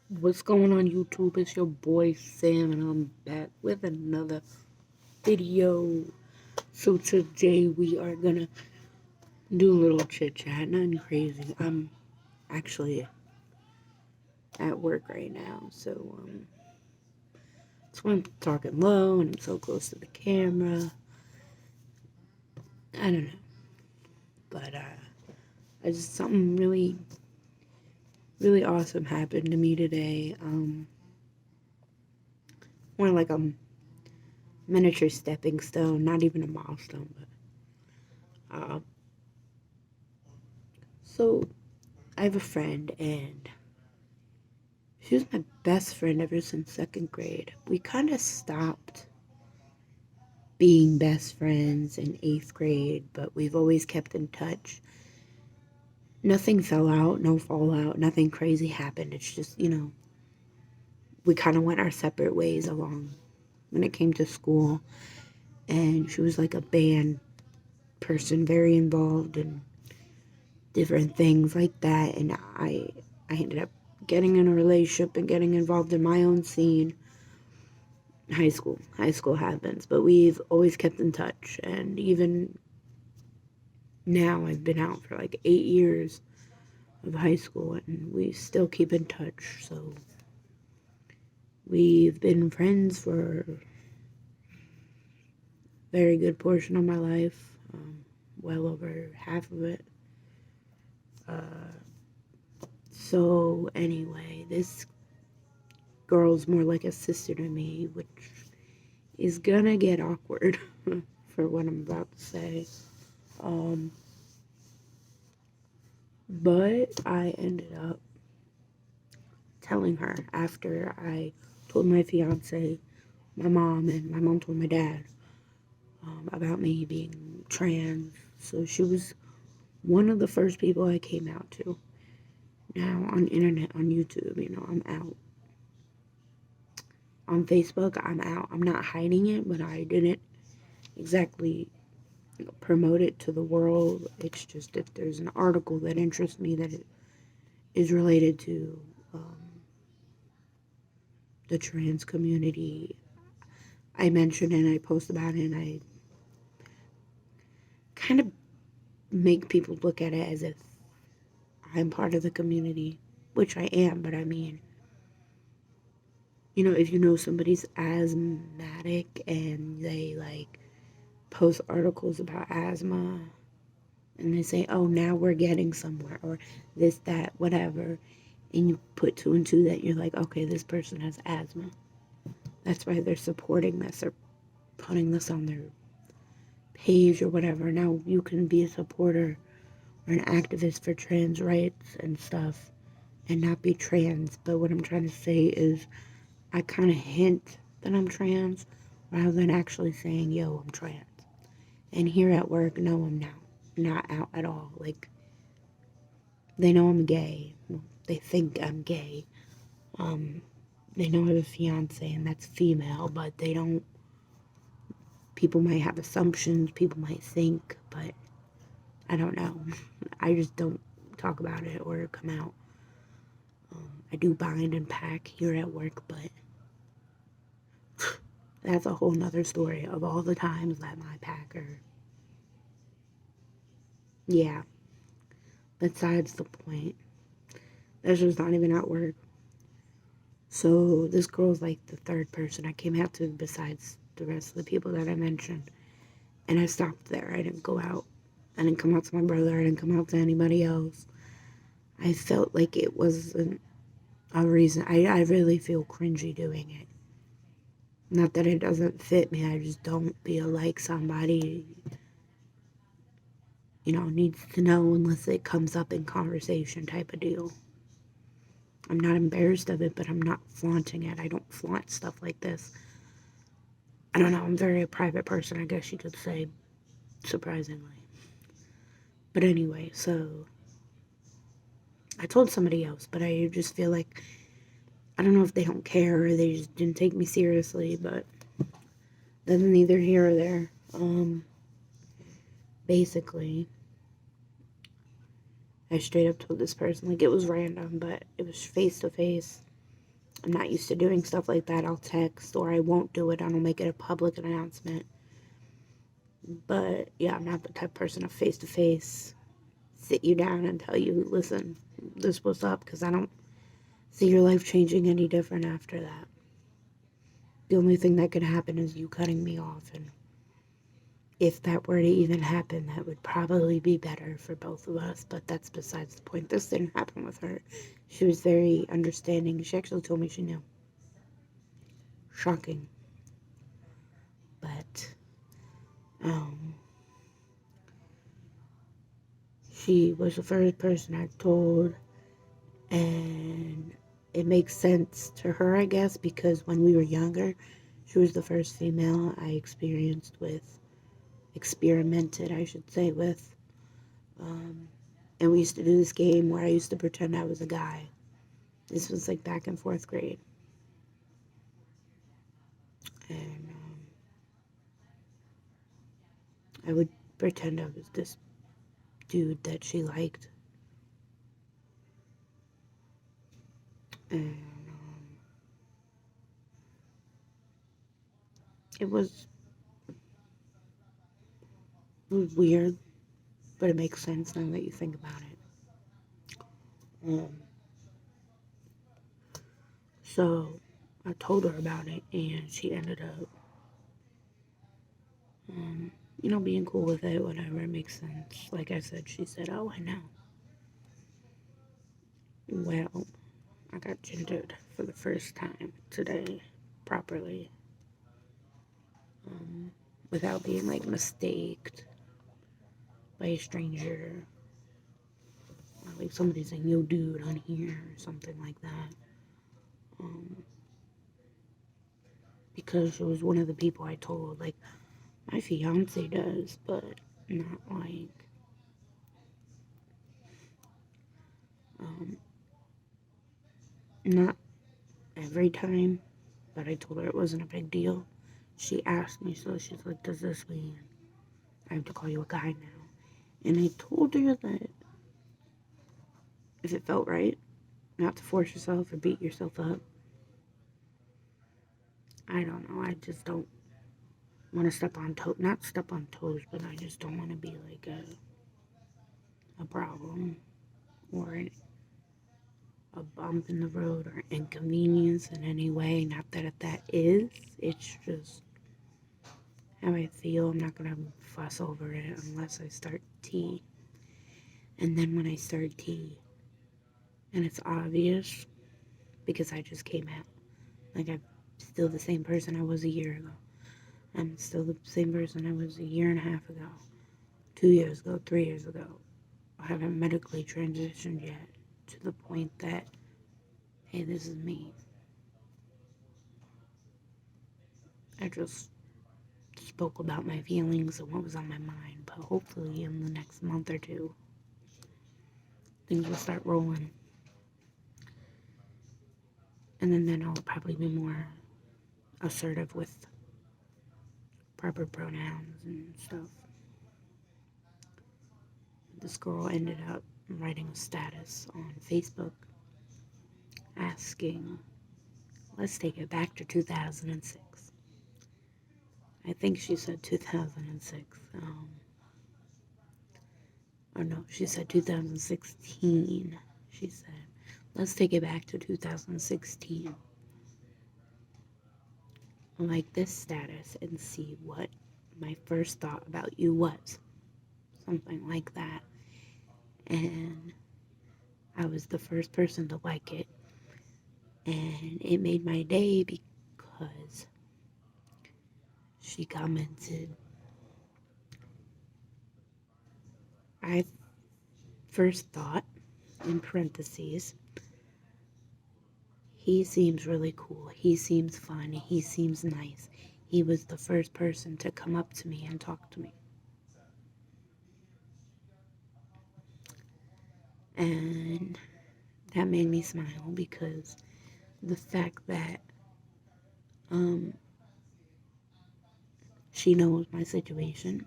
What's going on YouTube? It's your boy Sam and I'm back with another video. So today we are gonna do a little chit chat, nothing crazy. I'm actually at work right now, so that's why I'm talking low and I'm so close to the camera. I don't know. But I just something really awesome happened to me today. More like a miniature stepping stone, not even a milestone, but so I have a friend, and she was my best friend ever since second grade. We kind of stopped being best friends in eighth grade, but we've always kept in touch. Nothing fell out, no fallout, nothing crazy happened. It's just, we kind of went our separate ways along when it came to school. And she was like a band person, very involved in different things like that. And I ended up getting in a relationship and getting involved in my own scene. High school happens, but we've always kept in touch. And even now, I've been out for like 8 years of high school, and we still keep in touch. So we've been friends for a very good portion of my life, well over half of it. So anyway, this girl's more like a sister to me, which is gonna get awkward for what I'm about to say. Um, but I ended up telling her after I told my fiance, my mom, and my mom told my dad about me being trans. So she was one of the first people I came out to. Now on internet, on YouTube, I'm out. On Facebook, I'm out. I'm not hiding it, but I didn't exactly promote it to the world. It's just if there's an article that interests me that it is related to the trans community, I mention it and I post about it, and I kind of make people look at it as if I'm part of the community, which I am, but I mean, if you know somebody's asthmatic and they like post articles about asthma and they say, oh, now we're getting somewhere, or this, that, whatever, and you put two and two that you're like, okay, this person has asthma. That's why they're supporting this or putting this on their page or whatever. Now you can be a supporter or an activist for trans rights and stuff and not be trans. But what I'm trying to say is I kind of hint that I'm trans rather than actually saying, yo, I'm trans. And here at work, no, I'm not out at all. Like, they know I'm gay. Well, they think I'm gay. They know I have a fiance and that's female, but they don't. People might have assumptions, people might think, but I don't know. I just don't talk about it or come out. I do bind and pack here at work, but that's a whole nother story of all the times that my packer. Yeah, besides the point. That's just not even at work. So this girl's like the third person I came out to besides the rest of the people that I mentioned. And I stopped there. I didn't go out. I didn't come out to my brother. I didn't come out to anybody else. I felt like it wasn't a reason. I really feel cringy doing it. Not that it doesn't fit me. I just don't feel like somebody, needs to know unless it comes up in conversation type of deal. I'm not embarrassed of it, but I'm not flaunting it. I don't flaunt stuff like this. I don't know. I'm very a private person, I guess you could say, surprisingly. But anyway, so I told somebody else, but I just feel like I don't know if they don't care or they just didn't take me seriously, but that's neither here or there. Basically, I straight up told this person, like, it was random, but it was face to face. I'm not used to doing stuff like that. I'll text, or I won't do it. I don't make it a public announcement. But yeah, I'm not the type of person to face sit you down and tell you, listen, this was up, because I don't see your life changing any different after that. The only thing that could happen is you cutting me off, and if that were to even happen, that would probably be better for both of us, but that's besides the point. This didn't happen with her. She was very understanding. She actually told me she knew. Shocking. But, she was the first person I told, and it makes sense to her, I guess, because when we were younger, she was the first female I experimented, I should say, with. And we used to do this game where I used to pretend I was a guy. This was like back in 4th grade. And I would pretend I was this dude that she liked. And it was weird, but it makes sense now that you think about it. So I told her about it, and she ended up, being cool with it, whatever, it makes sense. Like I said, she said, oh, I know. Well, I got gendered for the first time today, properly, without being, like, mistaked by a stranger. Or, like, somebody saying, yo, dude, on here, or something like that. Because it was one of the people I told, like, my fiance does, but not, like, not every time, but I told her it wasn't a big deal. She asked me, so she's like, does this mean I have to call you a guy now? And I told her that if it felt right, not to force yourself or beat yourself up. I don't know, I just don't want to not step on toes, but I just don't want to be like a problem or a bump in the road or inconvenience in any way. Not that that is, it's just how I feel. I'm not gonna fuss over it unless I start tea. And then when I start tea, and it's obvious because I just came out, like, I'm still the same person I was a year ago. I'm still the same person I was a year and a half ago, 2 years ago, 3 years ago. I haven't medically transitioned yet to the point that, hey, this is me. I just spoke about my feelings and what was on my mind, but hopefully in the next month or two, things will start rolling. And then I'll probably be more assertive with proper pronouns and stuff. This girl ended up writing a status on Facebook asking, let's take it back to 2006. I think she said 2006. Or no, she said 2016. She said, let's take it back to 2016. Like this status and see what my first thought about you was. Something like that. And I was the first person to like it. And it made my day because she commented, I first thought, in parentheses, he seems really cool. He seems fun. He seems nice. He was the first person to come up to me and talk to me. And that made me smile because the fact that she knows my situation.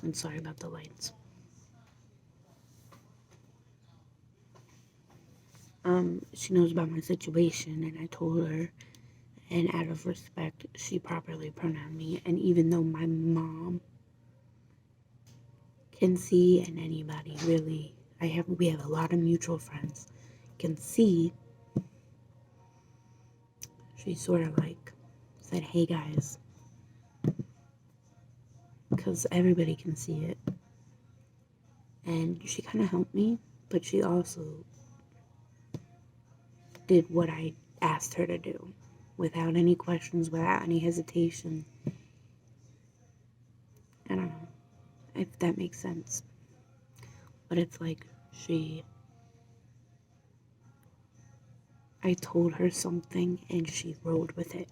I'm sorry about the lights. she knows about my situation, and I told her, and out of respect, she properly pronounced me. And even though my mom can see, and anybody really, we have a lot of mutual friends, can see, she sort of like said, hey guys, because everybody can see it. And she kind of helped me, but she also did what I asked her to do without any questions, without any hesitation. I don't know if that makes sense, but it's like I told her something and she rode with it.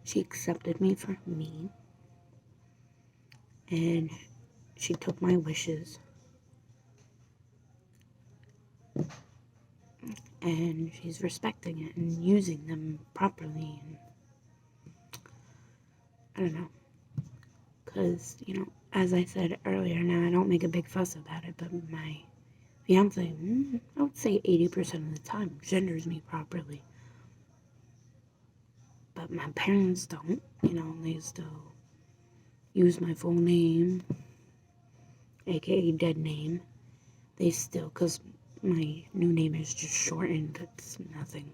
She accepted me for me, and she took my wishes, and she's respecting it and using them properly. And I don't know, because, as I said earlier, now I don't make a big fuss about it, but my fiance, I would say 80% of the time, genders me properly. But my parents don't, they still use my full name, aka dead name. They still, because my new name is just shortened, it's nothing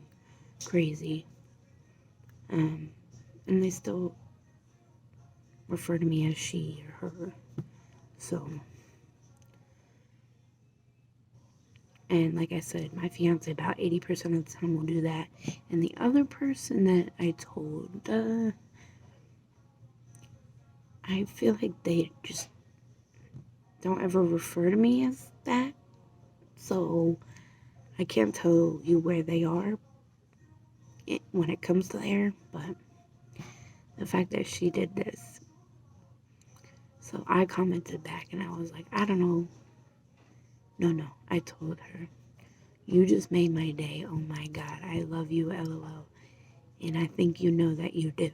crazy. And they still refer to me as she or her. So, and like I said, my fiance about 80% of the time will do that. And the other person that I told, I feel like they just don't ever refer to me as that. So I can't tell you where they are when it comes to there, but the fact that she did this. So I commented back and I was like, I don't know. No, I told her, you just made my day. Oh my God, I love you, LOL. And I think you know that you do.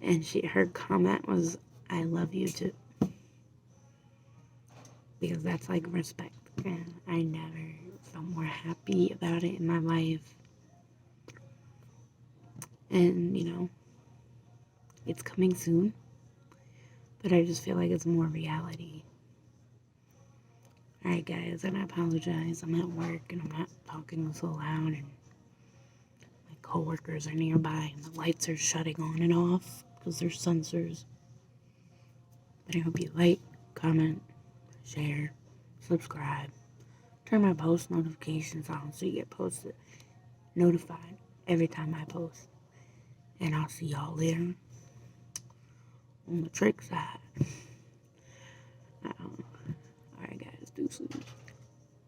And her comment was, I love you too. Because that's like respect. And I never felt more happy about it in my life. And, it's coming soon. But I just feel like it's more reality. Alright, guys, and I apologize. I'm at work and I'm not talking so loud, and my coworkers are nearby, and the lights are shutting on and off because there's sensors. But I hope you like, comment, share, subscribe, turn my post notifications on so you get notified every time I post. And I'll see y'all later on the trick side. Alright, guys, deuces.